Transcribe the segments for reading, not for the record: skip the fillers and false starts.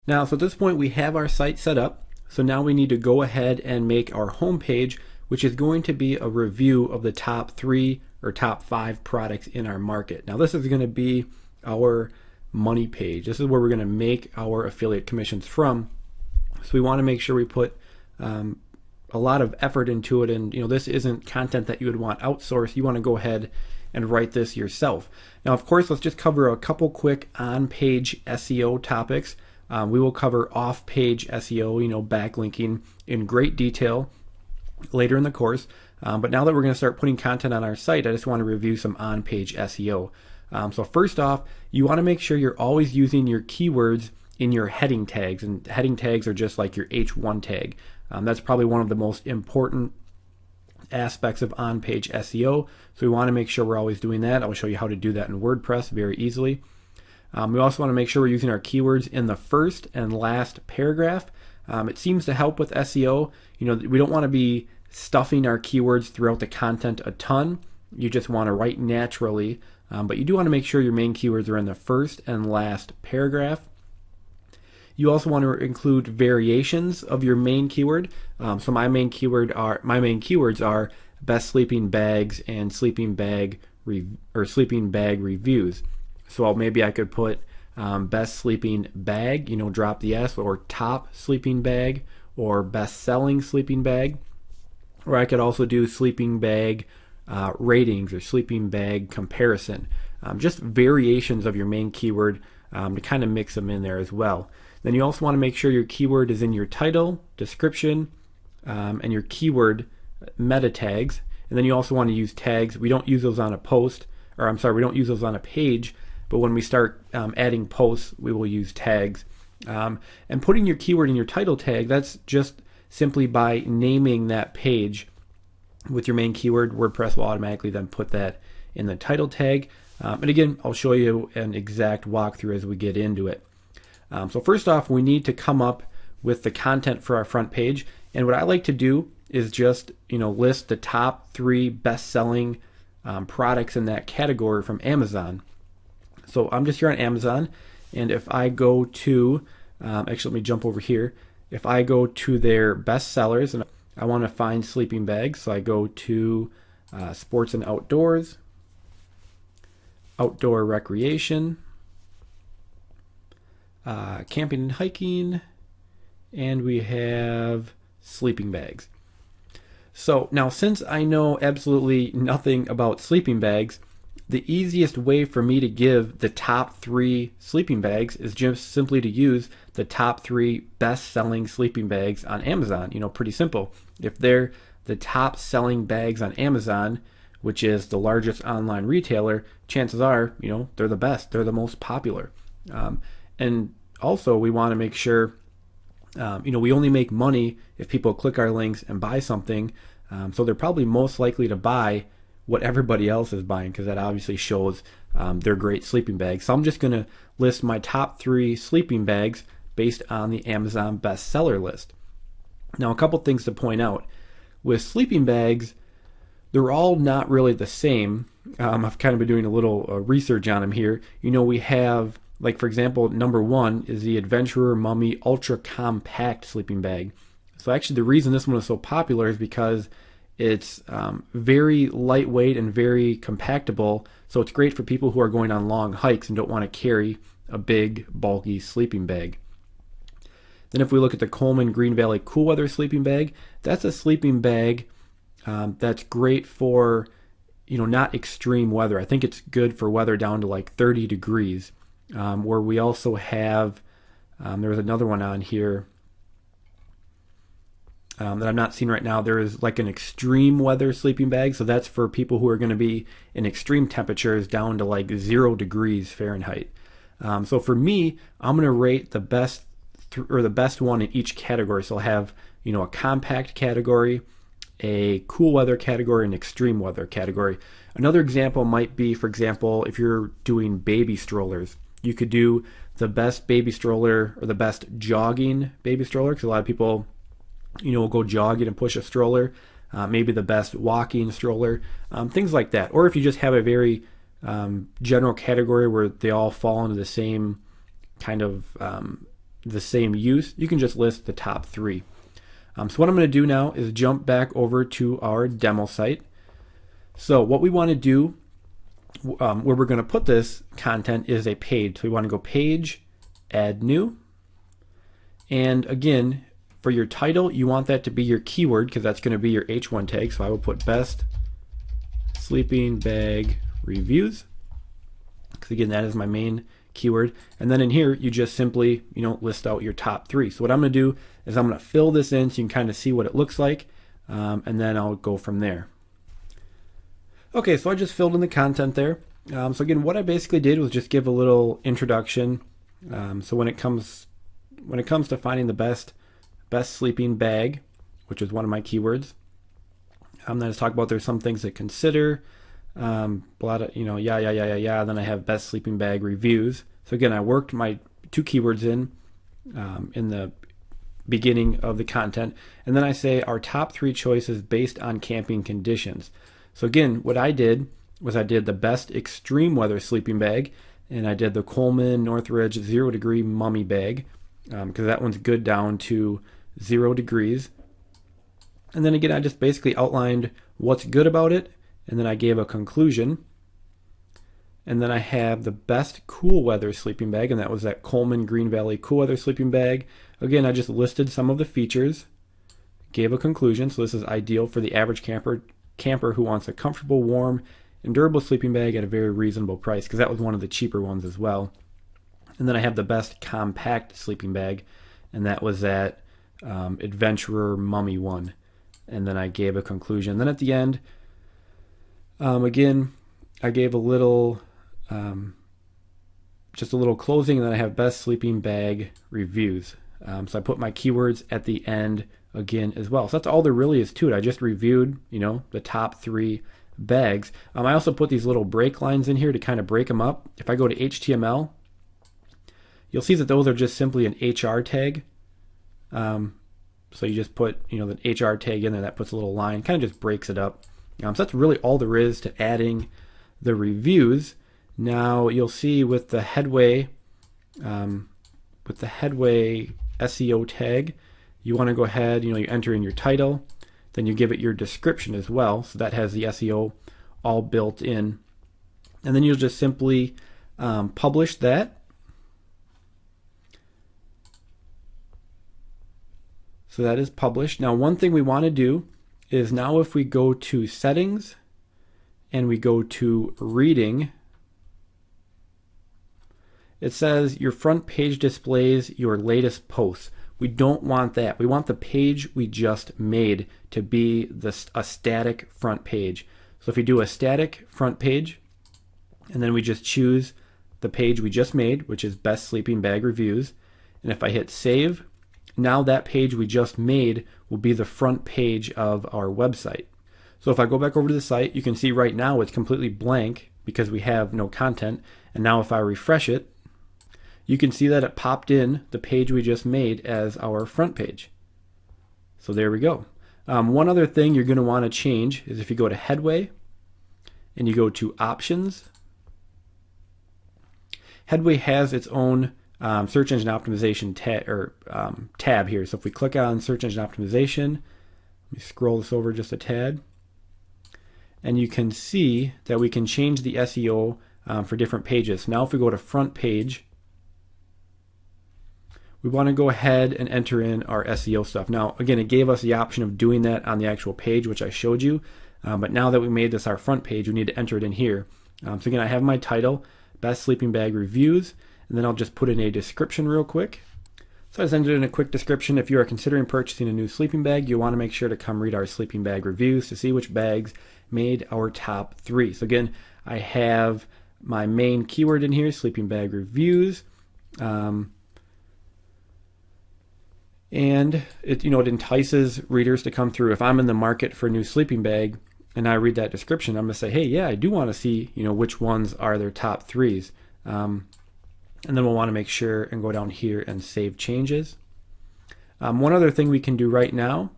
Now, so at this point we have our site set up. So now we need to go ahead and make our home page, which is going to be a review of the top 3 or top 5 products in our market. Now this is going to be our money page. This is where we're going to make our affiliate commissions from. So we want to make sure we put a lot of effort into it, and this isn't content that you would want outsourced. You want to go ahead and write this yourself. Now, of course, let's just cover a couple quick on-page SEO topics. We will cover off-page SEO, backlinking in great detail later in the course. But now that we're going to start putting content on our site, I just want to review some on-page SEO. So first off, you want to make sure you're always using your keywords in your heading tags, and heading tags are just like your H1 tag. That's probably one of the most important aspects of on-page SEO, so we want to make sure we're always doing that. I'll show you how to do that in WordPress very easily. We also want to make sure we're using our keywords in the first and last paragraph. It seems to help with SEO. We don't want to be stuffing our keywords throughout the content a ton. You just want to write naturally, but you do want to make sure your main keywords are in the first and last paragraph. You also want to include variations of your main keyword. So my main keywords are best sleeping bags and sleeping bag reviews. So maybe I could put best sleeping bag, drop the S, or top sleeping bag, or best selling sleeping bag. Or I could also do sleeping bag ratings or sleeping bag comparison. Just variations of your main keyword to kind of mix them in there as well. Then you also want to make sure your keyword is in your title, description, and your keyword meta tags. And then you also want to use tags. We don't use those on a we don't use those on a page, but when we start adding posts, we will use tags. And putting your keyword in your title tag, that's just simply by naming that page with your main keyword. WordPress will automatically then put that in the title tag. And again, I'll show you an exact walkthrough as we get into it. So first off, we need to come up with the content for our front page. And what I like to do is just list the top 3 best-selling products in that category from Amazon. So I'm just here on Amazon, and if I go to, actually let me jump over here. If I go to their best sellers and I want to find sleeping bags, so I go to sports and outdoors, outdoor recreation, camping and hiking, and we have sleeping bags. So now, since I know absolutely nothing about sleeping bags, the easiest way for me to give the top 3 sleeping bags is just simply to use the top 3 best-selling sleeping bags on Amazon. Pretty simple. If they're the top selling bags on Amazon, which is the largest online retailer, chances are, they're the best. They're the most popular. And also, we want to make sure, we only make money if people click our links and buy something. So they're probably most likely to buy what everybody else is buying, because that obviously shows they're great sleeping bags. So I'm just going to list my top 3 sleeping bags based on the Amazon bestseller list. Now, a couple things to point out. With sleeping bags, they're all not really the same. I've kind of been doing a little research on them here. We have, like, for example, number 1 is the Adventurer Mummy Ultra Compact sleeping bag. So actually the reason this one is so popular is because it's very lightweight and very compactable, so it's great for people who are going on long hikes and don't want to carry a big, bulky sleeping bag. Then if we look at the Coleman Green Valley Cool Weather sleeping bag, that's a sleeping bag that's great for, not extreme weather. I think it's good for weather down to like 30 degrees. Where we also have, there was another one on here that I'm not seeing right now. There is like an extreme weather sleeping bag, so that's for people who are going to be in extreme temperatures down to like 0 degrees Fahrenheit. So for me, I'm going to rate the best the best one in each category. So I'll have a compact category, a cool weather category, and extreme weather category. Another example might be, for example, if you're doing baby strollers, you could do the best baby stroller or the best jogging baby stroller, because a lot of people will go jogging and push a stroller. Maybe the best walking stroller, things like that. Or if you just have a very general category where they all fall into the same kind of the same use, you can just list the top 3. So what I'm going to do now is jump back over to our demo site. So what we want to do, where we're going to put this content is a page. So we want to go page, add new. And again, for your title, you want that to be your keyword because that's going to be your H1 tag. So I will put best sleeping bag reviews, because again, that is my main keyword. And then in here, you just simply, list out your top 3. So what I'm going to do is I'm going to fill this in so you can kind of see what it looks like, and then I'll go from there. Okay, so I just filled in the content there. So again, what I basically did was just give a little introduction. So when it comes to finding the best sleeping bag, which is one of my keywords, then I just talk about there's some things to consider. Then I have best sleeping bag reviews. So again, I worked my 2 keywords in the beginning of the content, and then I say our top 3 choices based on camping conditions. So again, what I did was I did the best extreme weather sleeping bag, and I did the Coleman Northridge 0 degree mummy bag, because that one's good down to 0 degrees. And then again, I just basically outlined what's good about it, and then I gave a conclusion. And then I have the best cool weather sleeping bag, and that was that Coleman Green Valley cool weather sleeping bag. Again, I just listed some of the features, gave a conclusion. So this is ideal for the average camper who wants a comfortable, warm, and durable sleeping bag at a very reasonable price, because that was one of the cheaper ones as well. And then I have the best compact sleeping bag, and that was that Adventurer Mummy one. And then I gave a conclusion. Then at the end, again, I gave a little, just a little closing, and then I have best sleeping bag reviews. So I put my keywords at the end again as well. So that's all there really is to it. I just reviewed, the top 3 bags. I also put these little break lines in here to kind of break them up. If I go to HTML, you'll see that those are just simply an HR tag. So you just put, the HR tag in there, that puts a little line, kind of just breaks it up. So that's really all there is to adding the reviews. Now you'll see with the headway SEO tag, you want to go ahead, you enter in your title, then you give it your description as well. So that has the SEO all built in. And then you'll just simply publish that. So that is published. Now one thing we want to do is now if we go to settings and we go to reading, it says your front page displays your latest posts. We don't want that. We want the page we just made to be a static front page. So if you do a static front page, and then we just choose the page we just made, which is best sleeping bag reviews, and if I hit save, now that page we just made will be the front page of our website. So if I go back over to the site, you can see right now it's completely blank because we have no content. And now if I refresh it, you can see that it popped in the page we just made as our front page. So there we go. One other thing you're going to want to change is if you go to Headway and you go to Options, Headway has its own search engine optimization tab here. So if we click on search engine optimization, let me scroll this over just a tad, and you can see that we can change the SEO for different pages. Now if we go to front page, we want to go ahead and enter in our SEO stuff. Now again, it gave us the option of doing that on the actual page, which I showed you, but now that we made this our front page, we need to enter it in here. So again, I have my title, Best Sleeping Bag Reviews, and then I'll just put in a description real quick. So I just entered in a quick description. If you are considering purchasing a new sleeping bag, you'll want to make sure to come read our sleeping bag reviews to see which bags made our top 3. So again, I have my main keyword in here, sleeping bag reviews. And it entices readers to come through. If I'm in the market for a new sleeping bag and I read that description, I'm going to say, hey, yeah, I do want to see which ones are their top 3s. And then we'll want to make sure and go down here and save changes. One other thing we can do right now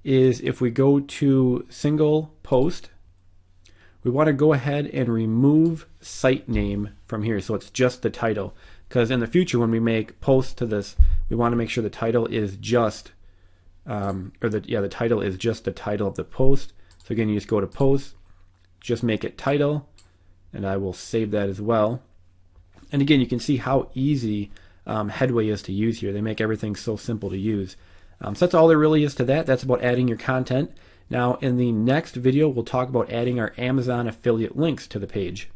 is if we go to single post, we want to go ahead and remove site name from here, so it's just the title. Because in the future, when we make posts to this we want to make sure the title is just, the title is just the title of the post. So again, you just go to post, just make it title, and I will save that as well. And again, you can see how easy Headway is to use here. They make everything so simple to use. So that's all there really is to that. That's about adding your content. Now in the next video, we'll talk about adding our Amazon affiliate links to the page.